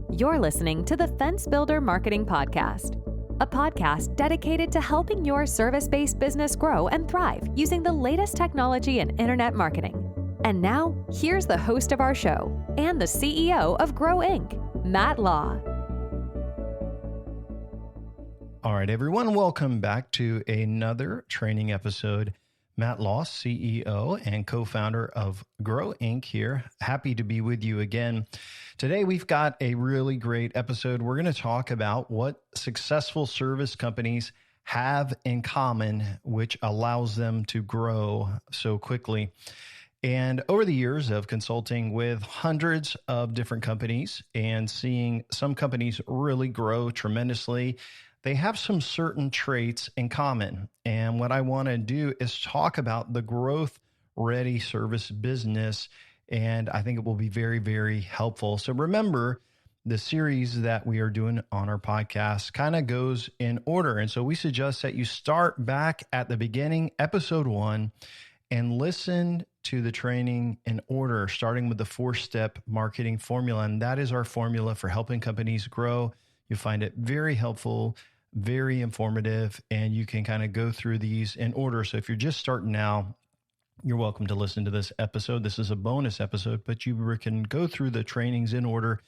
You're listening to the Fence Builder Marketing Podcast, a podcast dedicated to helping your service-based business grow and thrive using the latest technology in internet marketing. And now, here's the host of our show and the CEO of Grow Inc., Matt Law. All right, everyone, welcome back to another training episode. Matt Law, CEO and co-founder of Grow Inc. here. Happy to be with you again. Today, we've got a really great episode. We're going to talk about what successful service companies have in common, which allows them to grow so quickly. And over the years of consulting with hundreds of different companies and seeing some companies really grow tremendously, they have some certain traits in common. And what I want to do is talk about the growth-ready service business. And I think it will be very, very helpful. So remember, the series that we are doing on our podcast kind of goes in order. And so we suggest that you start back at the beginning, episode 1, and listen to the training in order, starting with the 4-step marketing formula. And that is our formula for helping companies grow. You'll find it very helpful, very informative, and you can kind of go through these in order. So if you're just starting now, you're welcome to listen to this episode. This is a bonus episode, but you can go through the trainings in order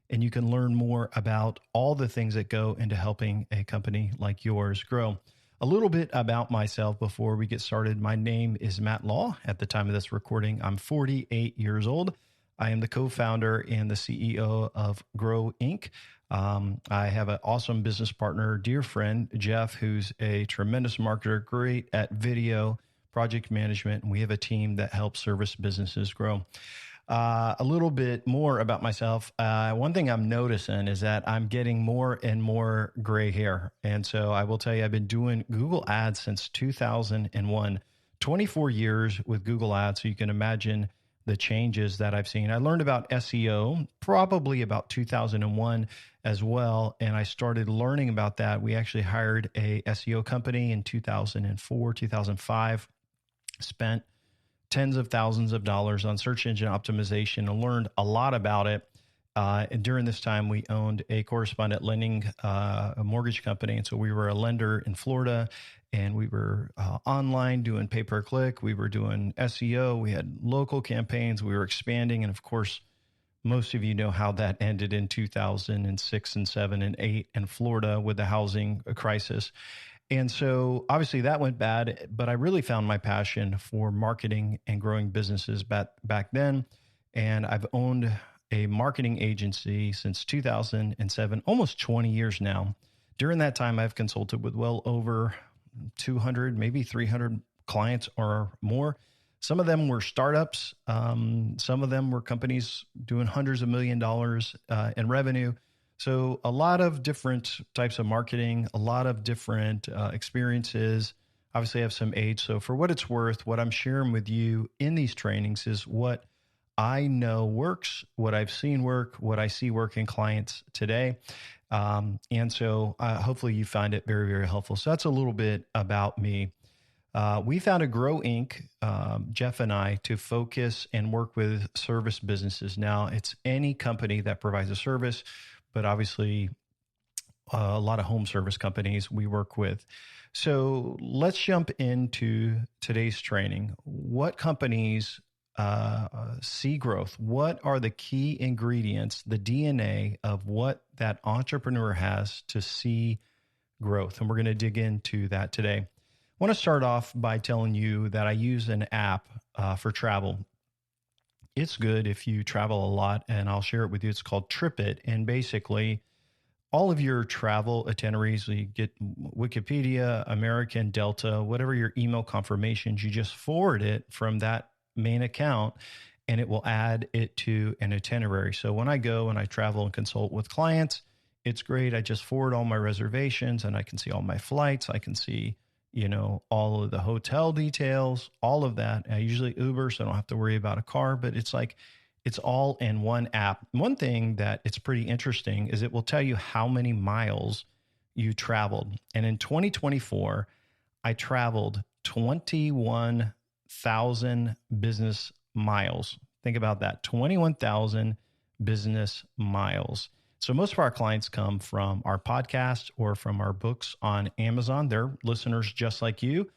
and you can learn more about all the things that go into helping a company like yours grow. A little bit about myself before we get started. My name is Matt Law. At the time of this recording, I'm 48 years old. I am the co-founder and the CEO of Grow Inc. I have an awesome business partner, dear friend, Jeff, who's a tremendous marketer, great at video, project management, and we have a team that helps service businesses grow. A little bit more about myself. One thing I'm noticing is that I'm getting more and more gray hair. And so I will tell you, I've been doing Google Ads since 2001, 24 years with Google Ads. So you can imagine the changes that I've seen. I learned about SEO probably about 2001 as well. And I started learning about that. We actually hired a SEO company in 2004, 2005, spent tens of thousands of dollars on search engine optimization and learned a lot about it. And during this time, we owned a correspondent lending a mortgage company. And so we were a lender in Florida, and we were online doing pay-per-click. We were doing SEO. We had local campaigns. We were expanding. And of course, most of you know how that ended in 2006 and 7 and 8 in Florida with the housing crisis. And so obviously that went bad, but I really found my passion for marketing and growing businesses back then. And I've owned a marketing agency since 2007, almost 20 years now. During that time, I've consulted with well over 200, maybe 300 clients or more. Some of them were startups. Some of them were companies doing hundreds of $1 million in revenue. So a lot of different types of marketing, a lot of different experiences. Obviously, I have some age. So for what it's worth, what I'm sharing with you in these trainings is what I know works, what I've seen work, what I see work in clients today. And so hopefully you find it very, very helpful. So that's a little bit about me. We founded Grow Inc., Jeff and I, to focus and work with service businesses. Now, it's any company that provides a service, but obviously a lot of home service companies we work with. So let's jump into today's training. What companies see growth? What are the key ingredients, the DNA of what that entrepreneur has to see growth? And we're going to dig into that today. I want to start off by telling you that I use an app for travel. It's good if you travel a lot, and I'll share it with you. It's called TripIt. And basically, all of your travel itineraries, you get Wikipedia, American, Delta, whatever your email confirmations, you just forward it from that main account, and it will add it to an itinerary. So when I go and I travel and consult with clients, it's great. I just forward all my reservations, and I can see all my flights. I can see all of the hotel details, all of that. I usually Uber, so I don't have to worry about a car, but it's all in one app. One thing that it's pretty interesting is it will tell you how many miles you traveled. And in 2024, I traveled 21,000 business miles. Think about that, 21,000 business miles. So most of our clients come from our podcast or from our books on Amazon. They're listeners just like you.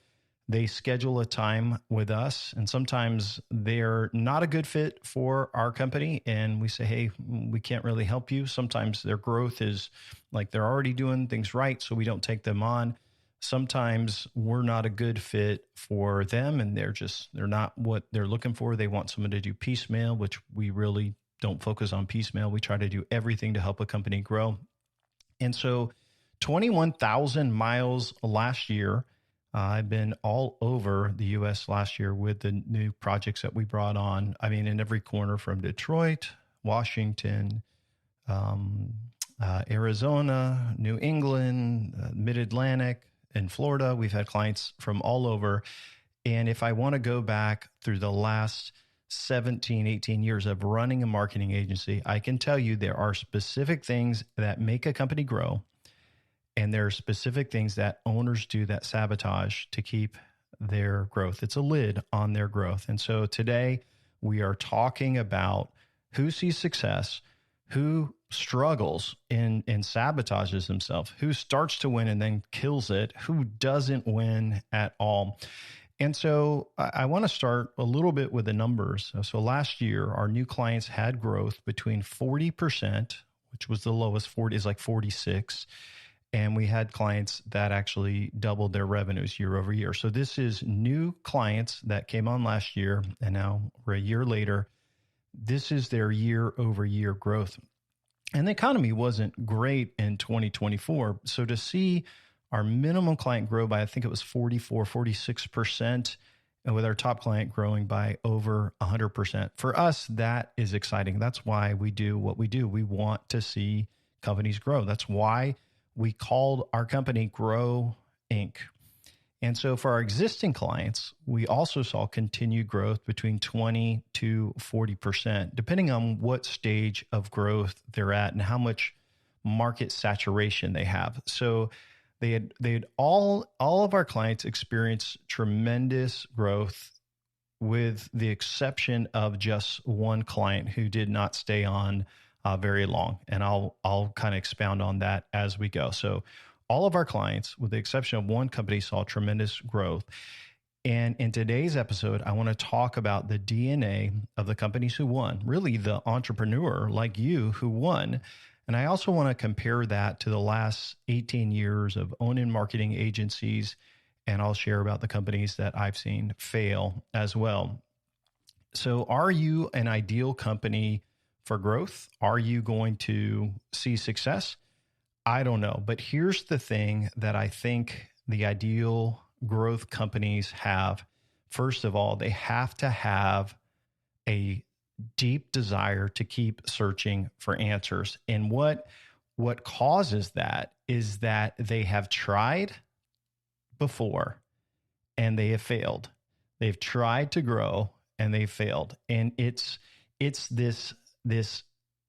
They schedule a time with us, and sometimes they're not a good fit for our company. And we say, hey, we can't really help you. Sometimes their growth is like they're already doing things right, so we don't take them on. Sometimes we're not a good fit for them, and they're not what they're looking for. They want someone to do piecemeal, which we really don't focus on piecemeal. We try to do everything to help a company grow. And so 21,000 miles last year. I've been all over the U.S. last year with the new projects that we brought on. I mean, in every corner from Detroit, Washington, Arizona, New England, Mid-Atlantic, and Florida. We've had clients from all over. And if I want to go back through the last 17, 18 years of running a marketing agency, I can tell you there are specific things that make a company grow. And there are specific things that owners do that sabotage to keep their growth. It's a lid on their growth. And so today we are talking about who sees success, who struggles and sabotages himself, who starts to win and then kills it, who doesn't win at all. And so I want to start a little bit with the numbers. So last year, our new clients had growth between 40%, which was the lowest, 40 is like 46. And we had clients that actually doubled their revenues year over year. So this is new clients that came on last year, and now we're a year later. This is their year over year growth. And the economy wasn't great in 2024. So to see our minimum client grow by, I think it was 46%, and with our top client growing by over 100%. For us, that is exciting. That's why we do what we do. We want to see companies grow. That's why we called our company Grow Inc. And so for our existing clients, we also saw continued growth between 20 to 40%, depending on what stage of growth they're at and how much market saturation they have. So they had all of our clients experienced tremendous growth, with the exception of just one client who did not stay on very long. And I'll kind of expound on that as we go. So all of our clients, with the exception of one company, saw tremendous growth. And in today's episode, I want to talk about the DNA of the companies who won, really the entrepreneur like you who won. And I also want to compare that to the last 18 years of owning marketing agencies. And I'll share about the companies that I've seen fail as well. So are you an ideal company for growth? Are you going to see success? I don't know. But here's the thing that I think the ideal growth companies have. First of all, they have to have a deep desire to keep searching for answers. And what causes that is that they have tried before and they have failed. They've tried to grow and they failed. And it's this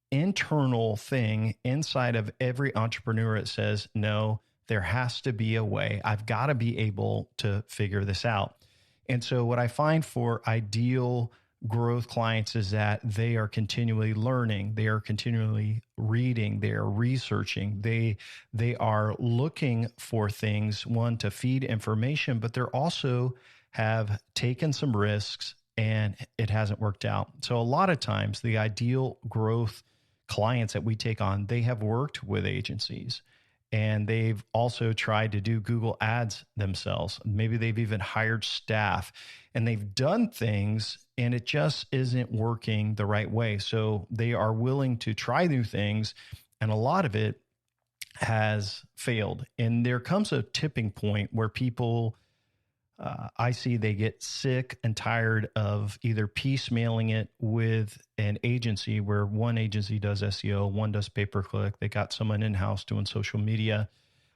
internal thing inside of every entrepreneur that says, no, there has to be a way. I've got to be able to figure this out. And so what I find for ideal growth clients is that they are continually learning, they are continually reading, they are researching, they are looking for things, one, to feed information, but they're also have taken some risks and it hasn't worked out. So a lot of times the ideal growth clients that we take on, they have worked with agencies and they've also tried to do Google ads themselves. Maybe they've even hired staff and they've done things and it just isn't working the right way. So they are willing to try new things and a lot of it has failed. And there comes a tipping point where people, I see they get sick and tired of either piecemealing it with an agency where one agency does SEO, one does pay-per-click, they got someone in-house doing social media,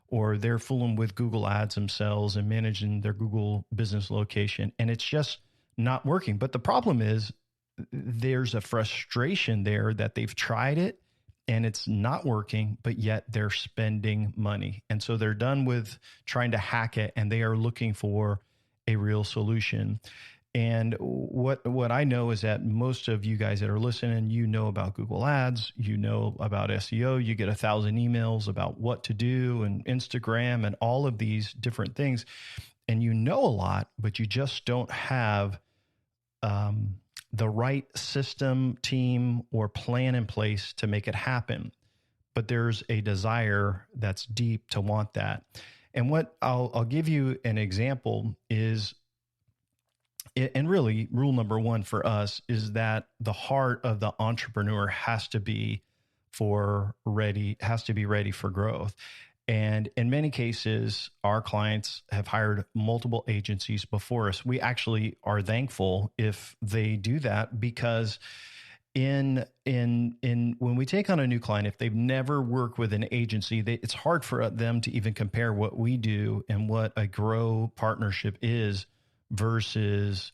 or they're fooling with Google ads themselves and managing their Google business location. And it's just not working. But the problem is there's a frustration there that they've tried it and it's not working, but yet they're spending money. And so they're done with trying to hack it and they are looking for a real solution. And what I know is that most of you guys that are listening, you know about Google Ads, you know about SEO, you get 1,000 emails about what to do and Instagram and all of these different things. And you know a lot, but you just don't have the right system, team, or plan in place to make it happen. But there's a desire that's deep to want that. And what I'll give you an example is, and really rule number one for us is that the heart of the entrepreneur has to be ready for growth. And in many cases, our clients have hired multiple agencies before us. We actually are thankful if they do that, because in when we take on a new client, if they've never worked with an agency, it's hard for them to even compare what we do and what a Grow partnership is versus,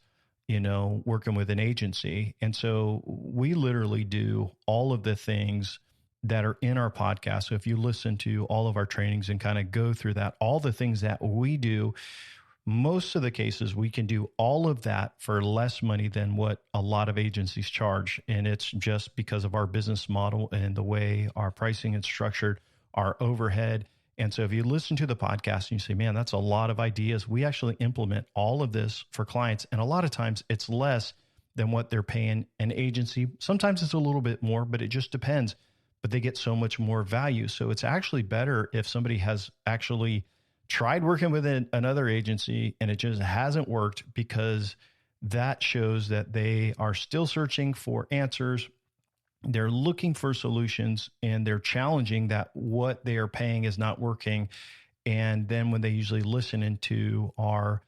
working with an agency. And so we literally do all of the things that are in our podcast. So if you listen to all of our trainings and kind of go through that, all the things that we do, most of the cases we can do all of that for less money than what a lot of agencies charge. And it's just because of our business model and the way our pricing is structured, our overhead. And so if you listen to the podcast and you say, man, that's a lot of ideas, we actually implement all of this for clients. And a lot of times it's less than what they're paying an agency. Sometimes it's a little bit more, but it just depends. But they get so much more value. So it's actually better if somebody has actually tried working with another agency and it just hasn't worked, because that shows that they are still searching for answers. They're looking for solutions, and they're challenging that what they are paying is not working. And then when they usually listen into our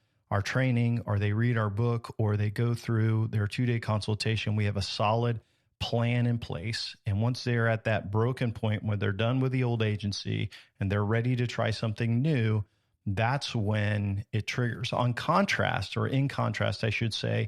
training, or they read our book, or they go through their 2-day consultation, we have a solid plan in place. And once they're at that broken point where they're done with the old agency and they're ready to try something new, that's when it triggers. In contrast, I should say,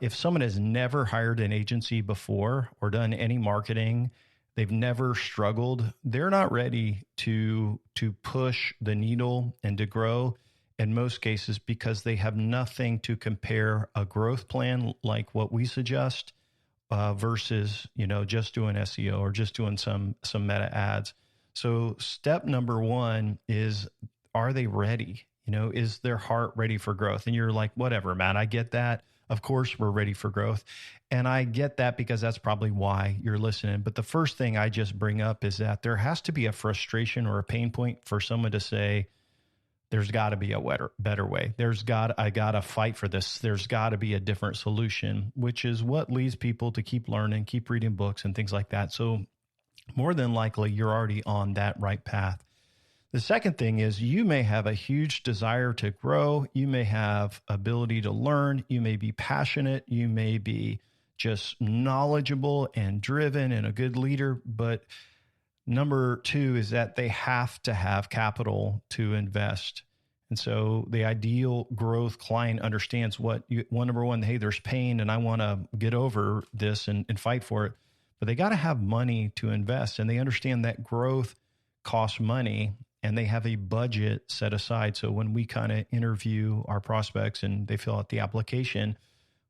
if someone has never hired an agency before or done any marketing, they've never struggled, they're not ready to push the needle and to grow in most cases, because they have nothing to compare a growth plan like what we suggest versus, just doing SEO or just doing some meta ads. So step number one is, are they ready? Is their heart ready for growth? And you're like, whatever, man, I get that. Of course, we're ready for growth. And I get that, because that's probably why you're listening. But the first thing I just bring up is that there has to be a frustration or a pain point for someone to say, there's got to be a better way. I got to fight for this. There's got to be a different solution, which is what leads people to keep learning, keep reading books and things like that. So more than likely, you're already on that right path. The second thing is, you may have a huge desire to grow. You may have ability to learn. You may be passionate. You may be just knowledgeable and driven and a good leader. But number two is that they have to have capital to invest. And so the ideal growth client understands number one, hey, there's pain and I want to get over this and fight for it. But they got to have money to invest, and they understand that growth costs money, and they have a budget set aside. So when we kind of interview our prospects and they fill out the application,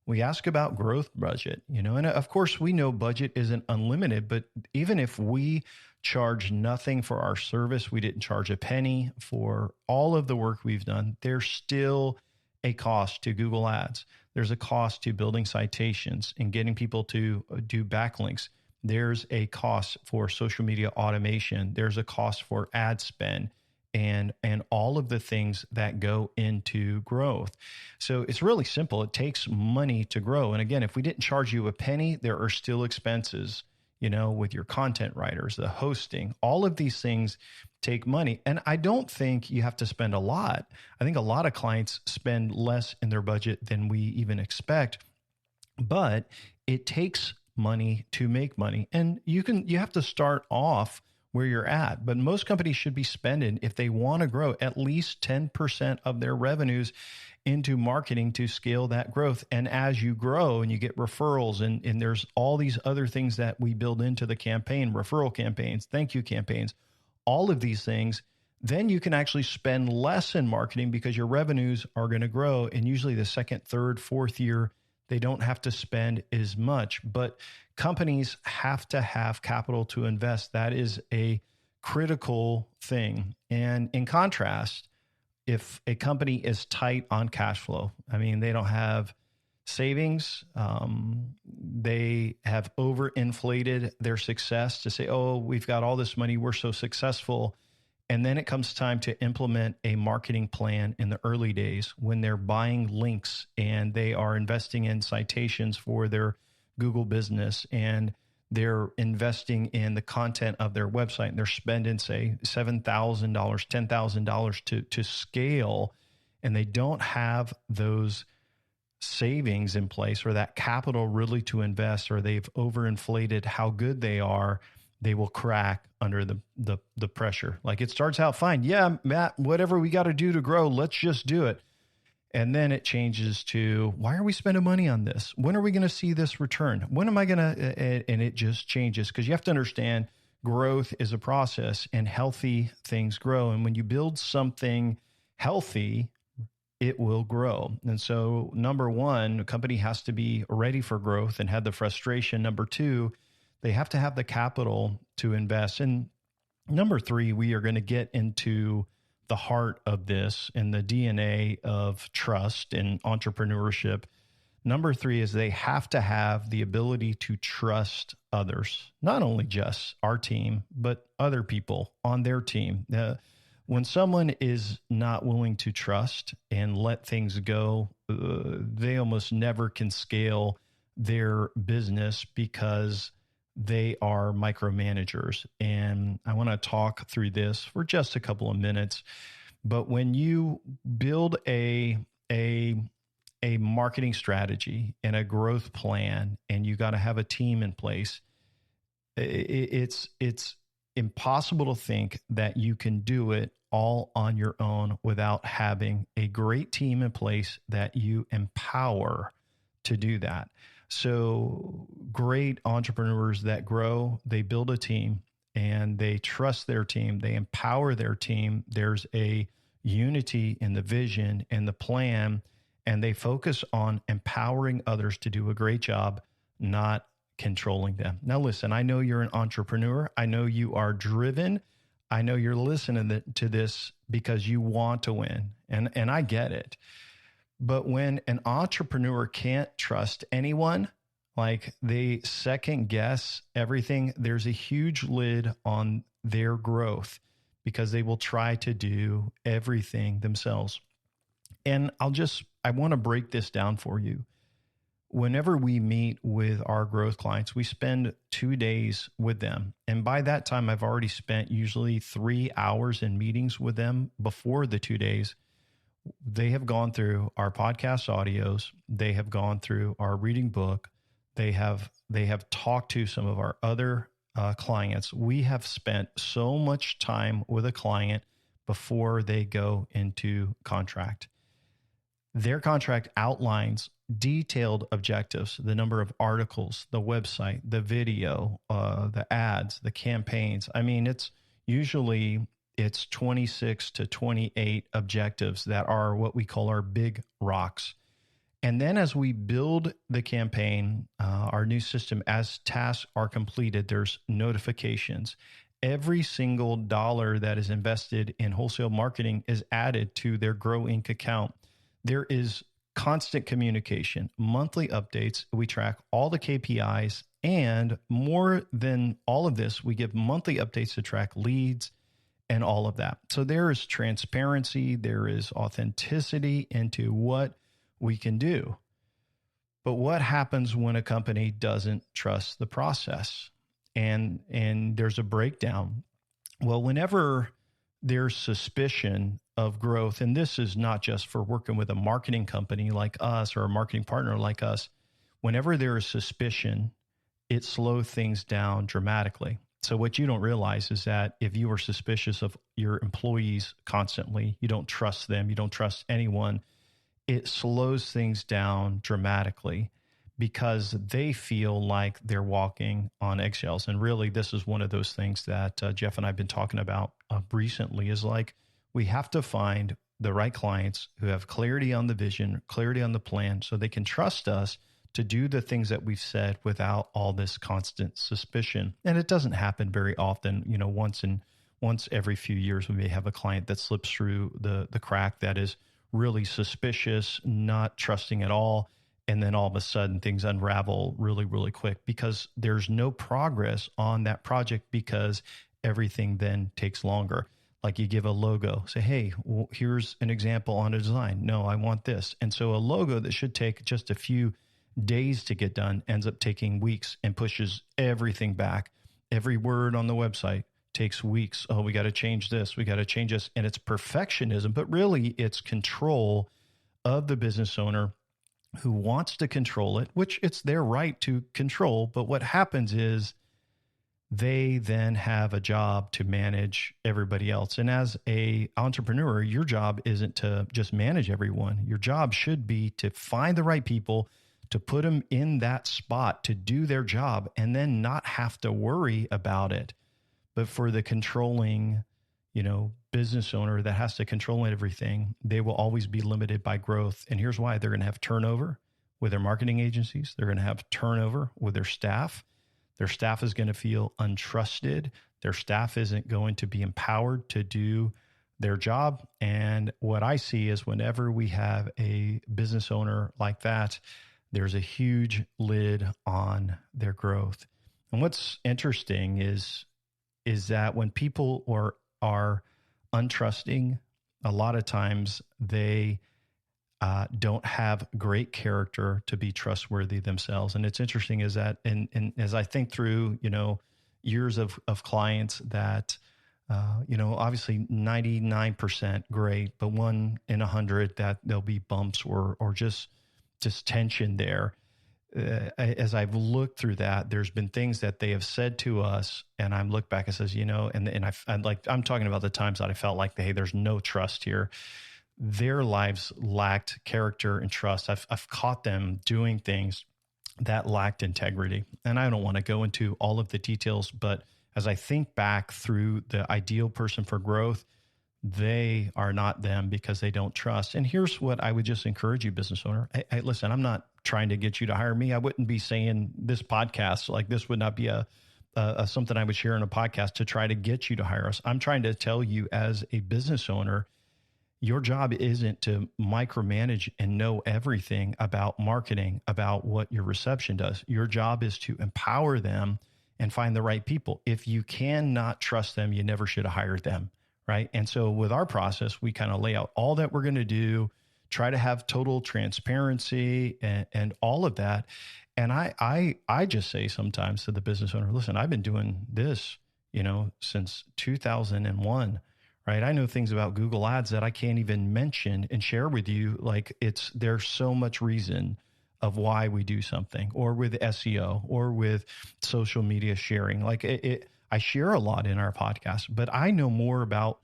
we ask about growth budget, and of course we know budget isn't unlimited, but even if we charge nothing for our service, we didn't charge a penny for all of the work we've done, there's still a cost to Google Ads. There's a cost to building citations and getting people to do backlinks. There's a cost for social media automation. There's a cost for ad spend and all of the things that go into growth. So it's really simple. It takes money to grow. And again, if we didn't charge you a penny, there are still expenses, with your content writers, the hosting, all of these things take money. And I don't think you have to spend a lot. I think a lot of clients spend less in their budget than we even expect, but it takes money to make money. And you have to start off where you're at, but most companies should be spending, if they want to grow, at least 10% of their revenues into marketing to scale that growth. And as you grow and you get referrals, and there's all these other things that we build into the campaign, referral campaigns, thank you campaigns, all of these things, then you can actually spend less in marketing because your revenues are going to grow. And usually the second, third, fourth year, they don't have to spend as much. But companies have to have capital to invest. That is a critical thing. And in contrast, if a company is tight on cash flow, I mean, they don't have savings, they have overinflated their success to say, oh, we've got all this money, we're so successful. And then it comes time to implement a marketing plan in the early days when they're buying links and they are investing in citations for their Google business and they're investing in the content of their website and they're spending, say, $7,000, $10,000 to scale, and they don't have those savings in place or that capital really to invest, or they've overinflated how good they are, they will crack under the pressure. Like, it starts out fine. Yeah, Matt, whatever we got to do to grow, let's just do it. And then it changes to, why are we spending money on this? When are we going to see this return? When am I going to, and it just changes, because you have to understand growth is a process and healthy things grow. And when you build something healthy, it will grow. And so number one, a company has to be ready for growth and have the frustration. Number two, they have to have the capital to invest. And number three, we are going to get into the heart of this and the DNA of trust and entrepreneurship. Number three is they have to have the ability to trust others, not only just our team, but other people on their team. When someone is not willing to trust and let things go, they almost never can scale their business because they are micromanagers. And I want to talk through this for just a couple of minutes. But when you build a marketing strategy and a growth plan, and you got to have a team in place, it's impossible to think that you can do it all on your own without having a great team in place that you empower to do that. So great entrepreneurs that grow, they build a team and they trust their team. They empower their team. There's a unity in the vision and the plan, and they focus on empowering others to do a great job, not controlling them. Now, listen, I know you're an entrepreneur. I know you are driven. I know you're listening to this because you want to win, and I get it. But when an entrepreneur can't trust anyone, like they second guess everything, there's a huge lid on their growth because they will try to do everything themselves. And I want to break this down for you. Whenever we meet with our growth clients, we spend 2 days with them. And by that time, I've already spent usually 3 hours in meetings with them before the 2 days. They have gone through our podcast audios. They have gone through our reading book. They have talked to some of our other clients. We have spent so much time with a client before they go into contract. Their contract outlines detailed objectives, the number of articles, the website, the video, the ads, the campaigns. I mean, it's 26 to 28 objectives that are what we call our big rocks. And then as we build the campaign, our new system, as tasks are completed, there's notifications. Every single dollar that is invested in wholesale marketing is added to their Grow Inc. account. There is constant communication, monthly updates. We track all the KPIs, and more than all of this, we give monthly updates to track leads and all of that. So there is transparency, there is authenticity into what we can do. But what happens when a company doesn't trust the process and there's a breakdown? Well, whenever there's suspicion of growth, and this is not just for working with a marketing company like us or a marketing partner like us, whenever there is suspicion, it slows things down dramatically. So what you don't realize is that if you are suspicious of your employees constantly, you don't trust them, you don't trust anyone, it slows things down dramatically because they feel like they're walking on eggshells. And really, this is one of those things that Jeff and I have been talking about recently, is like, we have to find the right clients who have clarity on the vision, clarity on the plan, so they can trust us to do the things that we've said without all this constant suspicion. And it doesn't happen very often. Once every few years, we may have a client that slips through the crack that is really suspicious, not trusting at all. And then all of a sudden things unravel really, really quick because there's no progress on that project, because everything then takes longer. Like, you give a logo, say, hey, well, here's an example on a design. No, I want this. And so a logo that should take just a few days to get done ends up taking weeks and pushes everything back. Every word on the website takes weeks. Oh, we got to change this. We got to change this. And it's perfectionism, but really it's control of the business owner who wants to control it, which it's their right to control. But what happens is they then have a job to manage everybody else. And as a entrepreneur, your job isn't to just manage everyone. Your job should be to find the right people, to put them in that spot to do their job, and then not have to worry about it. But for the controlling, business owner that has to control everything, they will always be limited by growth. And here's why: they're going to have turnover with their marketing agencies. They're going to have turnover with their staff. Their staff is going to feel untrusted. Their staff isn't going to be empowered to do their job. And what I see is, whenever we have a business owner like that, there's a huge lid on their growth. And what's interesting is that when people are untrusting, a lot of times they don't have great character to be trustworthy themselves. And it's interesting is that, and as I think through, years of clients that, obviously 99% great, but 1 in 100 that there'll be bumps or just tension there. As I've looked through that, there's been things that they have said to us, and I'm look back and says, I'm talking about the times that I felt like, hey, there's no trust here. Their lives lacked character and trust. I've caught them doing things that lacked integrity. And I don't want to go into all of the details, but as I think back through the ideal person for growth, they are not them because they don't trust. And here's what I would just encourage you, business owner. Hey, listen, I'm not trying to get you to hire me. I wouldn't be saying this podcast, like this would not be a something I would share in a podcast to try to get you to hire us. I'm trying to tell you, as a business owner, your job isn't to micromanage and know everything about marketing, about what your reception does. Your job is to empower them and find the right people. If you cannot trust them, you never should have hired them. Right. And so with our process, we kind of lay out all that we're going to do, try to have total transparency and all of that. And I just say sometimes to the business owner, listen, I've been doing this, since 2001, right? I know things about Google Ads that I can't even mention and share with you. Like, there's so much reason of why we do something, or with SEO, or with social media sharing. Like I share a lot in our podcast, but I know more about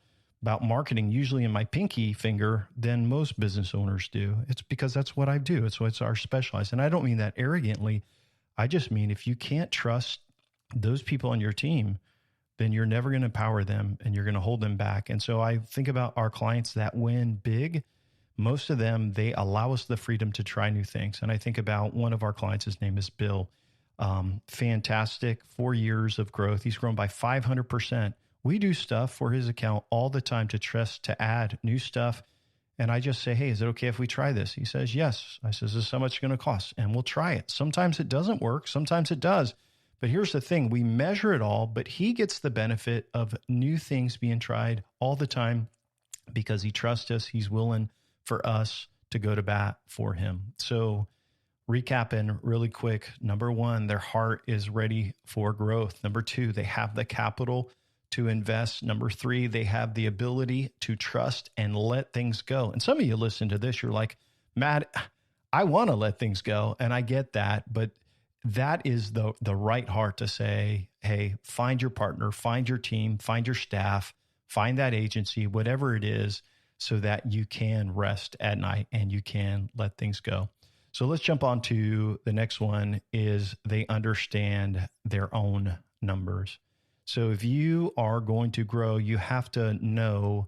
marketing usually in my pinky finger than most business owners do. It's because that's what I do. It's our specialized. And I don't mean that arrogantly. I just mean, if you can't trust those people on your team, then you're never going to empower them and you're going to hold them back. And so I think about our clients that win big. Most of them, they allow us the freedom to try new things. And I think about one of our clients, his name is Bill. Fantastic 4 years of growth. He's grown by 500%. We do stuff for his account all the time to add new stuff. And I just say, hey, is it okay if we try this? He says, yes. I says, this is how much it's going to cost. And we'll try it. Sometimes it doesn't work. Sometimes it does. But here's the thing. We measure it all, but he gets the benefit of new things being tried all the time because he trusts us. He's willing for us to go to bat for him. So recapping really quick. Number one, their heart is ready for growth. Number two, they have the capital to invest. Number three, they have the ability to trust and let things go. And some of you listen to this, you're like, Matt, I want to let things go. And I get that, but that is the right heart to say, hey, find your partner, find your team, find your staff, find that agency, whatever it is, so that you can rest at night and you can let things go. So let's jump on to the next one is they understand their own numbers. So if you are going to grow, you have to know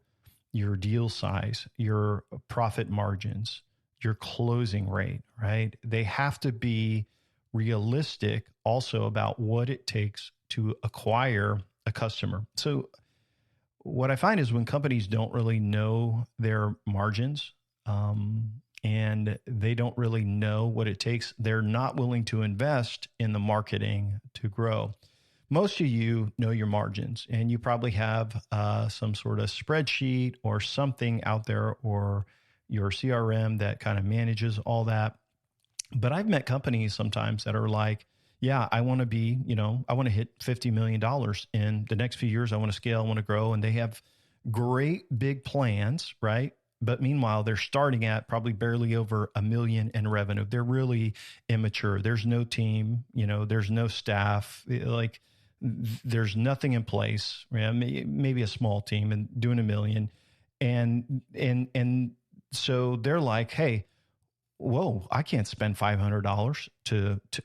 your deal size, your profit margins, your closing rate, right? They have to be realistic also about what it takes to acquire a customer. So what I find is when companies don't really know their margins, and they don't really know what it takes, they're not willing to invest in the marketing to grow. Most of you know your margins, and you probably have some sort of spreadsheet or something out there, or your CRM that kind of manages all that. But I've met companies sometimes that are like, yeah, I want to be, I want to hit $50 million in the next few years. I want to scale, I want to grow. And they have great big plans, right? But meanwhile, they're starting at probably barely over $1 million in revenue. They're really immature. There's no team, there's no staff, like there's nothing in place. Maybe a small team and doing $1 million. And so they're like, hey, whoa, I can't spend $500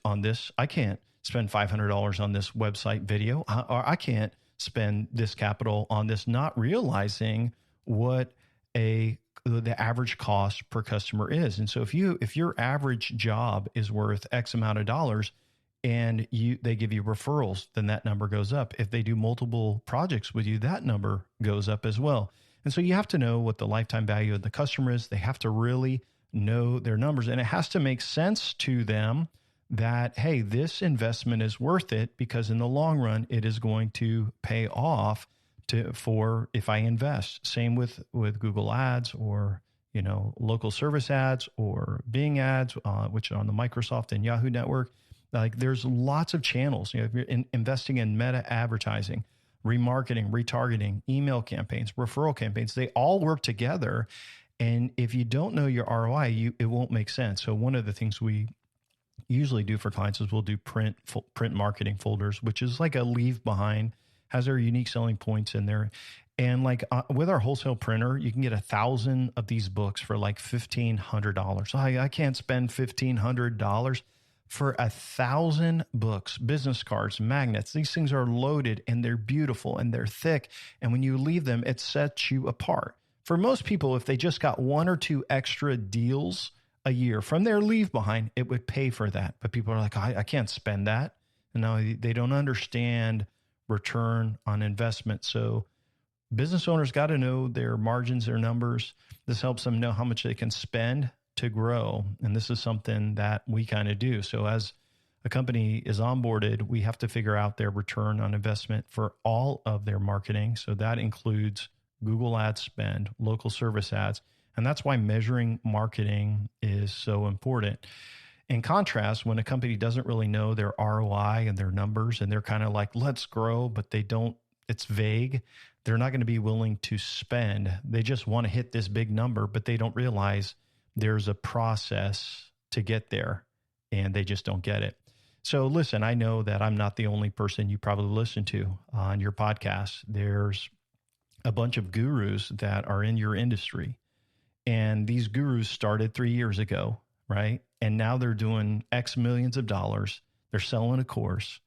on this. I can't spend $500 on this website video, or I can't spend this capital on this, not realizing what the average cost per customer is. And so if your average job is worth X amount of dollars and they give you referrals, then that number goes up. If they do multiple projects with you, that number goes up as well. And so you have to know what the lifetime value of the customer is. They have to really know their numbers, and it has to make sense to them that, hey, this investment is worth it because in the long run, it is going to pay off for if I invest. Same with Google Ads or, local service ads or Bing ads, which are on the Microsoft and Yahoo network. Like there's lots of channels. If you're investing in meta advertising, remarketing, retargeting, email campaigns, referral campaigns, they all work together. And if you don't know your ROI, it won't make sense. So one of the things we usually do for clients is we'll do print marketing folders, which is like a leave behind, has our unique selling points in there. And like with our wholesale printer, you can get 1,000 of these books for like $1,500. I can't spend $1,500 for 1,000 books, business cards, magnets. These things are loaded and they're beautiful and they're thick. And when you leave them, it sets you apart. For most people, if they just got 1 or 2 extra deals a year from their leave behind, it would pay for that. But people are like, I can't spend that. And now they don't understand return on investment. So business owners got to know their margins, their numbers. This helps them know how much they can spend to grow. And this is something that we kind of do. So as a company is onboarded, we have to figure out their return on investment for all of their marketing. So that includes Google Ads spend, local service ads. And that's why measuring marketing is so important. In contrast, when a company doesn't really know their ROI and their numbers, and they're kind of like, let's grow, but it's vague, they're not going to be willing to spend. They just want to hit this big number, but they don't realize there's a process to get there, and they just don't get it. So listen, I know that I'm not the only person you probably listen to on your podcast. There's a bunch of gurus that are in your industry. And these gurus started 3 years ago, right? And now they're doing X millions of dollars. They're selling a course.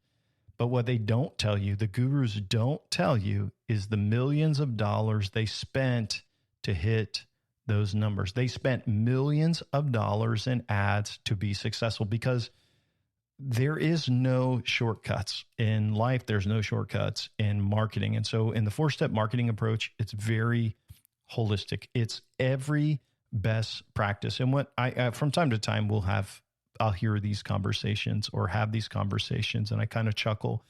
But what they don't tell you, the gurus don't tell you, is the millions of dollars they spent to hit those numbers. They spent millions of dollars in ads to be successful, because there is no shortcuts in life. There's no shortcuts in marketing. And so in the 4-step marketing approach, it's very holistic. It's every best practice. And what I from time to time, I'll hear these conversations or have these conversations, and I kind of chuckle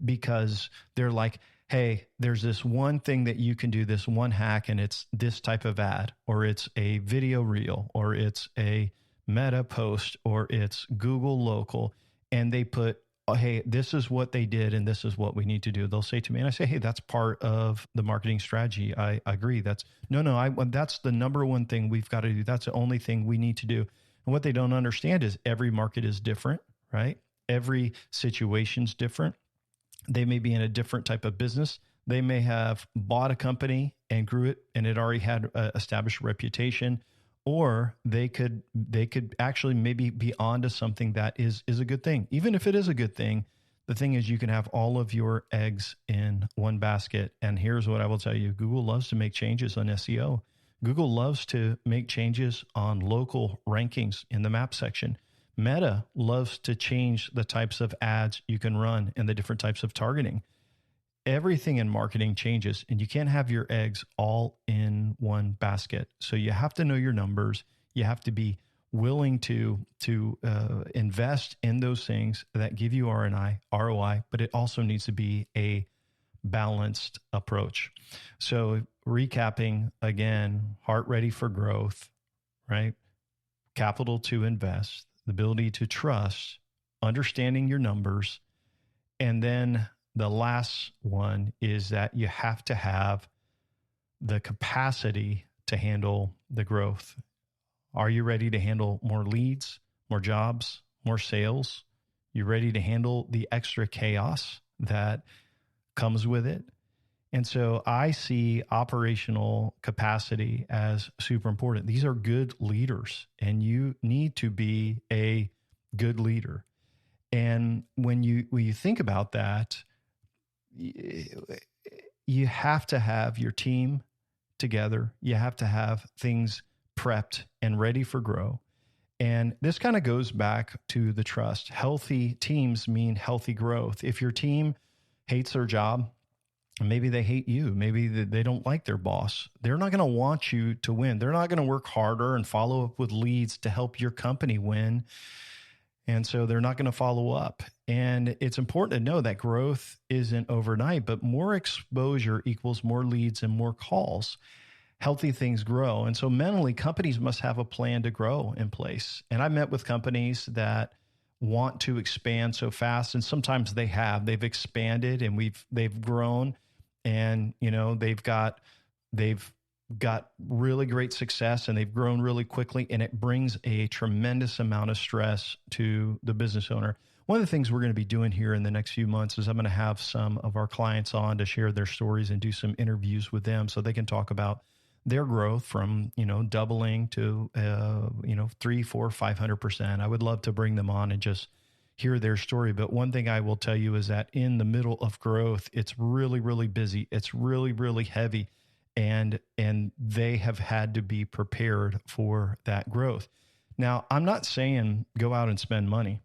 because they're like, hey, there's this one thing that you can do, this one hack, and it's this type of ad, or it's a video reel, or it's a Meta post, or it's Google local. And they put, oh, hey, this is what they did, and this is what we need to do. They'll say to me, and I say, hey, that's part of the marketing strategy. I agree. That's the number one thing we've got to do. That's the only thing we need to do. And what they don't understand is every market is different, right? Every situation's different. They may be in a different type of business. They may have bought a company and grew it, and it already had an established reputation. or they could actually maybe be onto something that is a good thing. Even if it is a good thing, the thing is you can have all of your eggs in one basket. And here's what I will tell you. Google loves to make changes on SEO. Google loves to make changes on local rankings in the map section. Meta loves to change the types of ads you can run and the different types of targeting. Everything in marketing changes, and you can't have your eggs all in one basket. So you have to know your numbers. You have to be willing to invest in those things that give you ROI, but it also needs to be a balanced approach. So recapping again, heart ready for growth, right? Capital to invest, the ability to trust, understanding your numbers, and then the last one is that you have to have the capacity to handle the growth. Are you ready to handle more leads, more jobs, more sales? You ready to handle the extra chaos that comes with it? And so I see operational capacity as super important. These are good leaders, and you need to be a good leader. And when you think about that, you have to have your team together. You have to have things prepped and ready for grow. And this kind of goes back to the trust. Healthy teams mean healthy growth. If your team hates their job, maybe they hate you, maybe they don't like their boss, they're not going to want you to win. They're not going to work harder and follow up with leads to help your company win. And so they're not going to follow up. And it's important to know that growth isn't overnight, but more exposure equals more leads and more calls. Healthy things grow. And so mentally, companies must have a plan to grow in place. And I've met with companies that want to expand so fast, and sometimes they've expanded and they've grown, and they've got really great success and they've grown really quickly, and it brings a tremendous amount of stress to the business owner. One of the things we're going to be doing here in the next few months is I'm going to have some of our clients on to share their stories and do some interviews with them so they can talk about their growth from, doubling to, 300, 400, 500%. I would love to bring them on and just hear their story. But one thing I will tell you is that in the middle of growth, it's really, really busy. It's really, really heavy. And they have had to be prepared for that growth. Now, I'm not saying go out and spend money,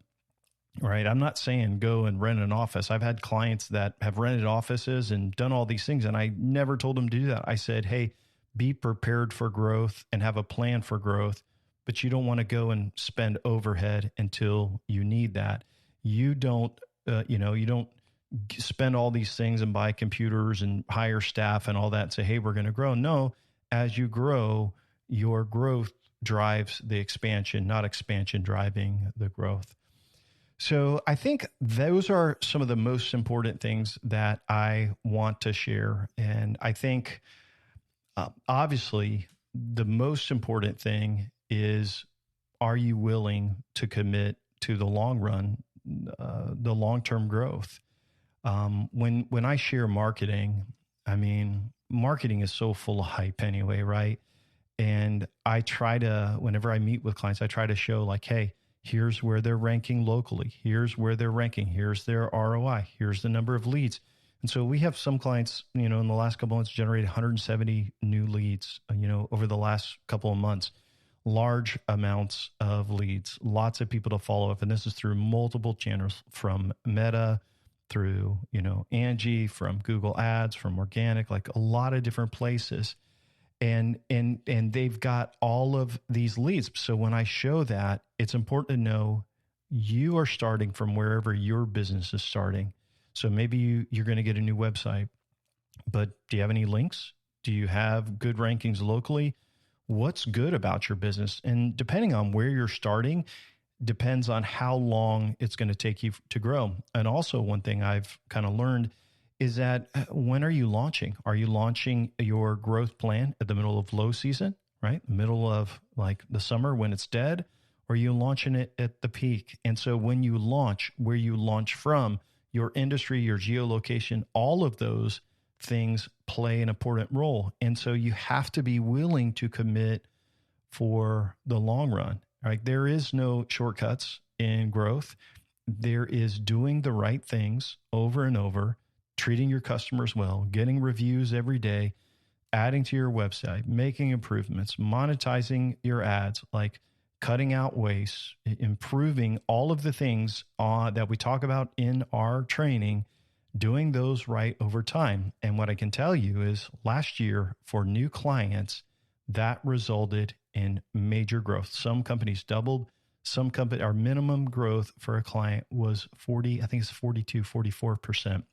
right? I'm not saying go and rent an office. I've had clients that have rented offices and done all these things, and I never told them to do that. I said, hey, be prepared for growth and have a plan for growth, but you don't want to go and spend overhead until you need that. You don't spend all these things and buy computers and hire staff and all that and say, hey, we're going to grow. No, as you grow, your growth drives the expansion, not expansion driving the growth. So I think those are some of the most important things that I want to share. And I think obviously the most important thing is, are you willing to commit to the long run, the long-term growth? When I share marketing, marketing is so full of hype anyway, right? And I try to, whenever I meet with clients, I try to show like, hey, here's where they're ranking locally. Here's where they're ranking. Here's their ROI. Here's the number of leads. And so we have some clients, in the last couple of months generated 170 new leads, over the last couple of months. Large amounts of leads, lots of people to follow up. And this is through multiple channels, from Meta, through, Angie, from Google Ads, from organic, like a lot of different places. And they've got all of these leads. So when I show that, it's important to know you are starting from wherever your business is starting. So maybe you're going to get a new website, but do you have any links? Do you have good rankings locally? What's good about your business? And depending on where you're starting, depends on how long it's going to take you to grow. And also one thing I've kind of learned is that when are you launching? Are you launching your growth plan at the middle of low season, right? Middle of like the summer when it's dead, or are you launching it at the peak? And so when you launch, where you launch from, your industry, your geolocation, all of those things play an important role. And so you have to be willing to commit for the long run, right? There is no shortcuts in growth. There is doing the right things over and over, treating your customers well, getting reviews every day, adding to your website, making improvements, monetizing your ads, like cutting out waste, improving all of the things that we talk about in our training, doing those right over time. And what I can tell you is last year for new clients, that resulted in major growth. Some companies doubled. Some company, our minimum growth for a client was 40, I think it's 42, 44%,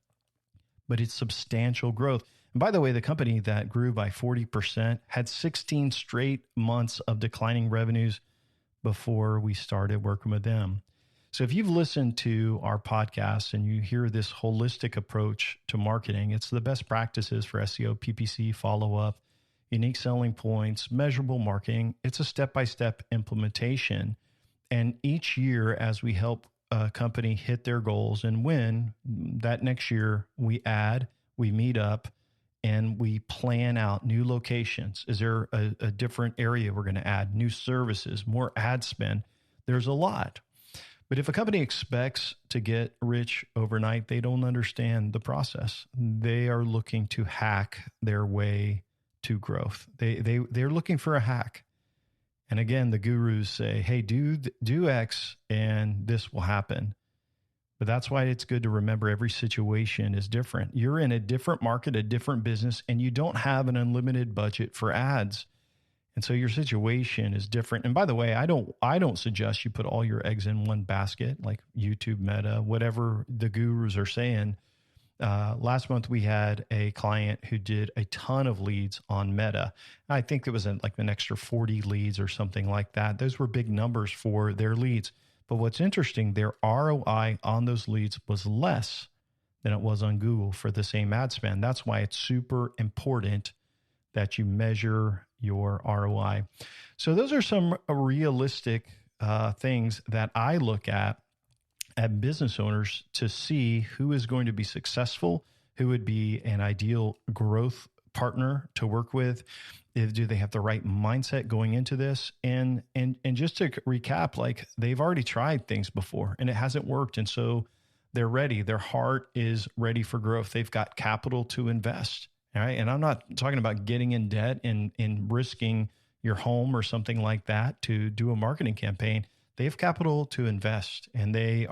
but it's substantial growth. And by the way, the company that grew by 40% had 16 straight months of declining revenues before we started working with them. So if you've listened to our podcast and you hear this holistic approach to marketing, it's the best practices for SEO, PPC, follow-up, unique selling points, measurable marketing. It's a step-by-step implementation. And each year, as we help a company hit their goals and win, that next year we add, we meet up, and we plan out new locations. Is there a different area we're going to add? New services, more ad spend? There's a lot. But if a company expects to get rich overnight, they don't understand the process. They are looking to hack their way to growth. They're looking for a hack. And again, the gurus say, hey, do X and this will happen. But that's why it's good to remember every situation is different. You're in a different market, a different business, and you don't have an unlimited budget for ads. And so your situation is different. And by the way, I don't suggest you put all your eggs in one basket, like YouTube, Meta, whatever the gurus are saying. Last month, we had a client who did a ton of leads on Meta. I think it was like an extra 40 leads or something like that. Those were big numbers for their leads. But what's interesting, their ROI on those leads was less than it was on Google for the same ad spend. That's why it's super important that you measure your ROI. So those are some realistic things that I look at business owners to see who is going to be successful, who would be an ideal growth partner to work with. Do they have the right mindset going into this? And just to recap, like they've already tried things before and it hasn't worked. And so they're ready. Their heart is ready for growth. They've got capital to invest. All right. And I'm not talking about getting in debt and risking your home or something like that to do a marketing campaign. They have capital to invest, and they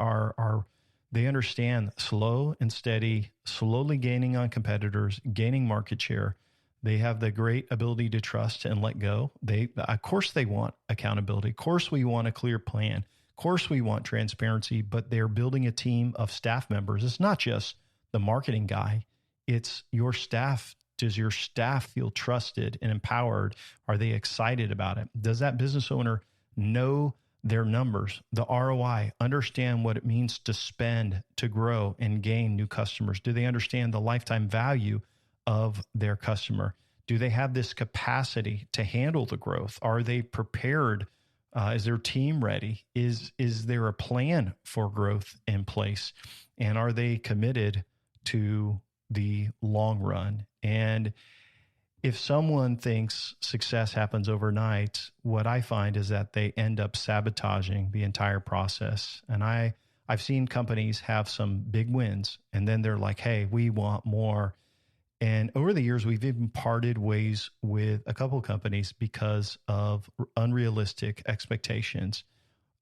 understand slow and steady, slowly gaining on competitors, gaining market share. They have the great ability to trust and let go. Of course, they want accountability. Of course, we want a clear plan. Of course, we want transparency, but they're building a team of staff members. It's not just the marketing guy. It's your staff. Does your staff feel trusted and empowered? Are they excited about it? Does that business owner know their numbers, the ROI, understand what it means to spend, to grow and gain new customers? Do they understand the lifetime value of their customer? Do they have this capacity to handle the growth? Are they prepared? Is their team ready? Is there a plan for growth in place? And are they committed to the long run? And if someone thinks success happens overnight, what I find is that they end up sabotaging the entire process. And I've seen companies have some big wins, and then they're like, hey, we want more. And over the years, we've even parted ways with a couple of companies because of unrealistic expectations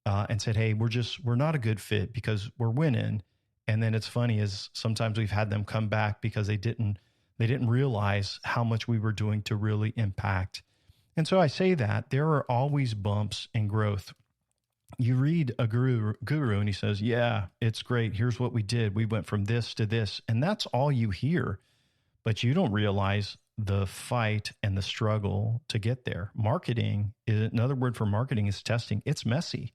and said, hey, we're not a good fit because we're winning. And then it's funny is sometimes we've had them come back because they didn't realize how much we were doing to really impact. And so I say that there are always bumps in growth. You read a guru and he says, yeah, it's great. Here's what we did. We went from this to this. And that's all you hear, but you don't realize the fight and the struggle to get there. Marketing, another word for marketing is testing. It's messy.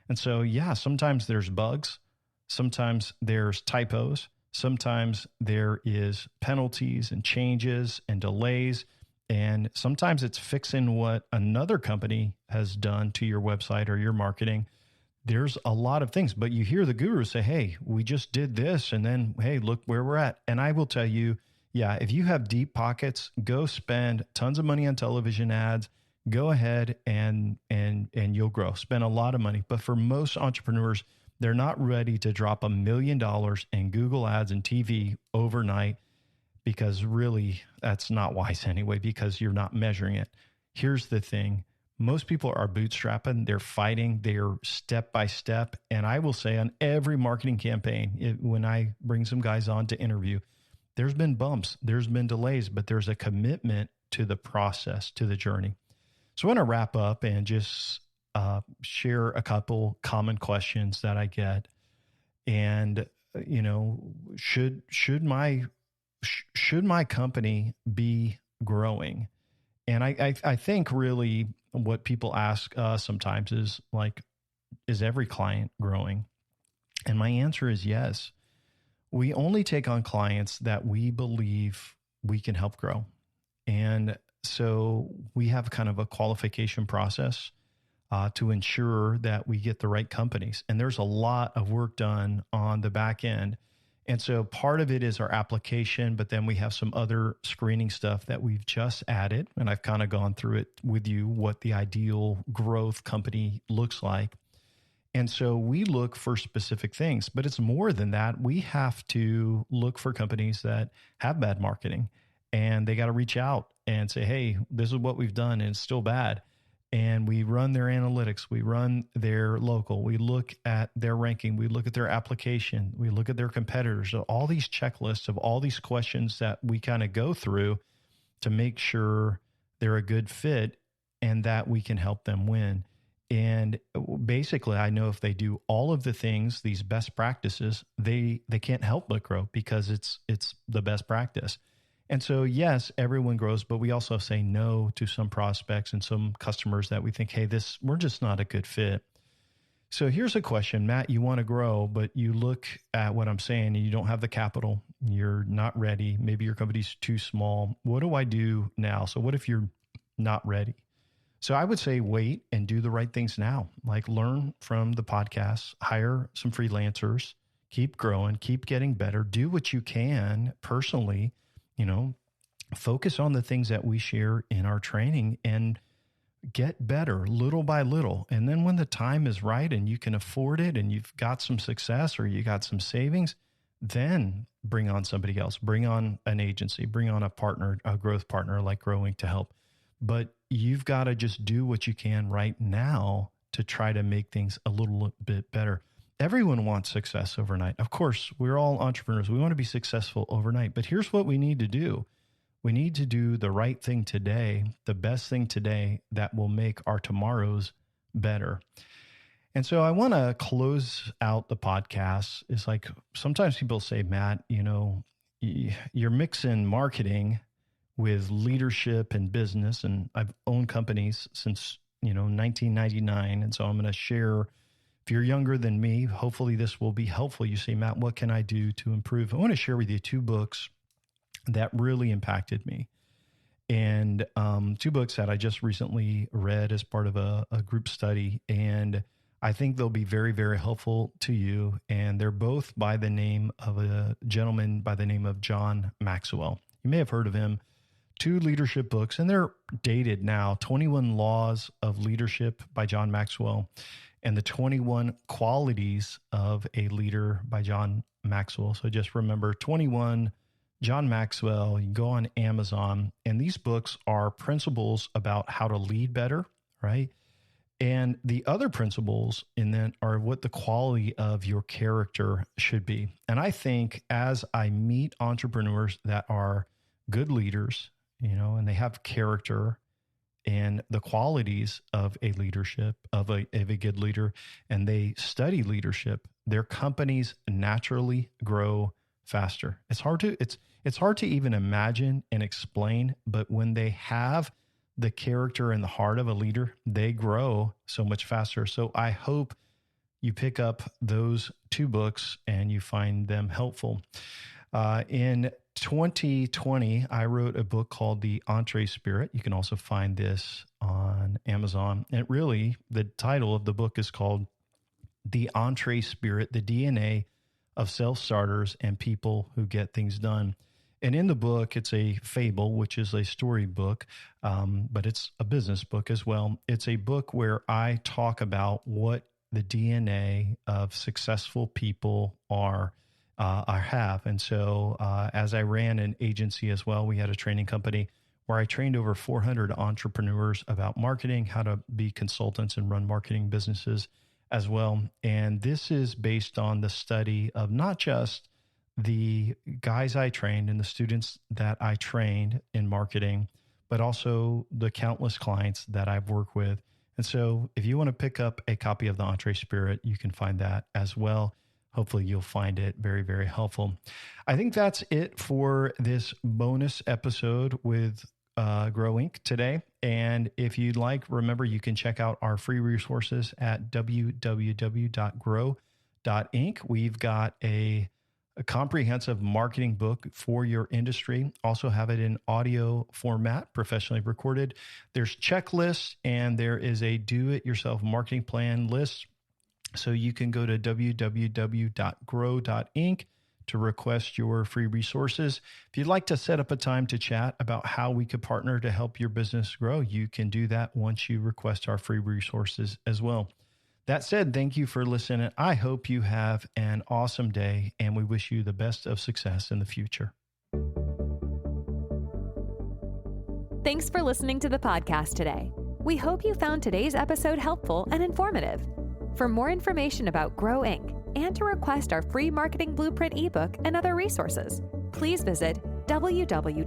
And so, yeah, sometimes there's bugs. Sometimes there's typos. Sometimes there is penalties and changes and delays. And sometimes it's fixing what another company has done to your website or your marketing. There's a lot of things, but you hear the gurus say, hey, we just did this. And then, hey, look where we're at. And I will tell you, yeah, if you have deep pockets, go spend tons of money on television ads, go ahead and you'll grow. Spend a lot of money. But for most entrepreneurs, they're not ready to drop $1 million in Google ads and TV overnight, because really that's not wise anyway, because you're not measuring it. Here's the thing. Most people are bootstrapping. They're fighting. They're step by step. And I will say on every marketing campaign, when I bring some guys on to interview, there's been bumps, there's been delays, but there's a commitment to the process, to the journey. So I want to wrap up and just share a couple common questions that I get. And, should my company be growing? And I think really what people ask us sometimes is like, is every client growing? And my answer is yes. We only take on clients that we believe we can help grow. And so we have kind of a qualification process to ensure that we get the right companies. And there's a lot of work done on the back end. And so part of it is our application, but then we have some other screening stuff that we've just added. And I've kind of gone through it with you, what the ideal growth company looks like. And so we look for specific things, but it's more than that. We have to look for companies that have bad marketing, and they got to reach out and say, hey, this is what we've done and it's still bad. And we run their analytics, we run their local, we look at their ranking, we look at their application, we look at their competitors, so all these checklists of all these questions that we kind of go through to make sure they're a good fit and that we can help them win. And basically, I know if they do all of the things, these best practices, they can't help but grow because it's the best practice. And so, yes, everyone grows, but we also say no to some prospects and some customers that we think, hey, we're just not a good fit. So here's a question, Matt, you want to grow, but you look at what I'm saying and you don't have the capital, you're not ready. Maybe your company's too small. What do I do now? So what if you're not ready? So I would say wait and do the right things now, like learn from the podcast, hire some freelancers, keep growing, keep getting better, do what you can personally, focus on the things that we share in our training and get better little by little. And then when the time is right and you can afford it and you've got some success or you got some savings, then bring on somebody else, bring on an agency, bring on a partner, a growth partner like Growing to help. But you've got to just do what you can right now to try to make things a little bit better. Everyone wants success overnight. Of course, we're all entrepreneurs. We want to be successful overnight. But here's what we need to do. We need to do the right thing today, the best thing today that will make our tomorrows better. And so I want to close out the podcast. It's like sometimes people say, Matt, you're mixing marketing with leadership and business. And I've owned companies since, 1999. And so I'm going to share, if you're younger than me, hopefully this will be helpful. You say, Matt, what can I do to improve? I want to share with you 2 books that really impacted me. And 2 books that I just recently read as part of a group study. And I think they'll be very, very helpful to you. And they're both by the name of a gentleman by the name of John Maxwell. You may have heard of him. 2 leadership books, and they're dated now, 21 Laws of Leadership by John Maxwell, and the 21 Qualities of a Leader by John Maxwell. So just remember 21, John Maxwell. You can go on Amazon, and these books are principles about how to lead better, right? And the other principles in that are what the quality of your character should be. And I think as I meet entrepreneurs that are good leaders, and they have character and the qualities of a leadership, of a good leader, and they study leadership, their companies naturally grow faster. It's hard to even imagine and explain, but when they have the character and the heart of a leader, they grow so much faster. So I hope you pick up those 2 books and you find them helpful. In 2020, I wrote a book called The EntreSpirit. You can also find this on Amazon. And the title of the book is called The EntreSpirit, the DNA of Self-Starters and People Who Get Things Done. And in the book, it's a fable, which is a story book, but it's a business book as well. It's a book where I talk about what the DNA of successful people are. I have. And so as I ran an agency as well, we had a training company where I trained over 400 entrepreneurs about marketing, how to be consultants and run marketing businesses as well. And this is based on the study of not just the guys I trained and the students that I trained in marketing, but also the countless clients that I've worked with. And so if you want to pick up a copy of the EntreSpirit, you can find that as well. Hopefully you'll find it very, very helpful. I think that's it for this bonus episode with Grow Inc. today. And if you'd like, remember, you can check out our free resources at www.grow.inc. We've got a comprehensive marketing book for your industry. Also have it in audio format, professionally recorded. There's checklists and there is a do-it-yourself marketing plan list. So you can go to www.grow.inc to request your free resources. If you'd like to set up a time to chat about how we could partner to help your business grow, you can do that once you request our free resources as well. That said, thank you for listening. I hope you have an awesome day, and we wish you the best of success in the future. Thanks for listening to the podcast today. We hope you found today's episode helpful and informative. For more information about Grow Inc. and to request our free marketing blueprint ebook and other resources, please visit www.grow.inc.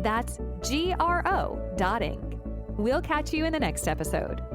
That's GRO.inc. We'll catch you in the next episode.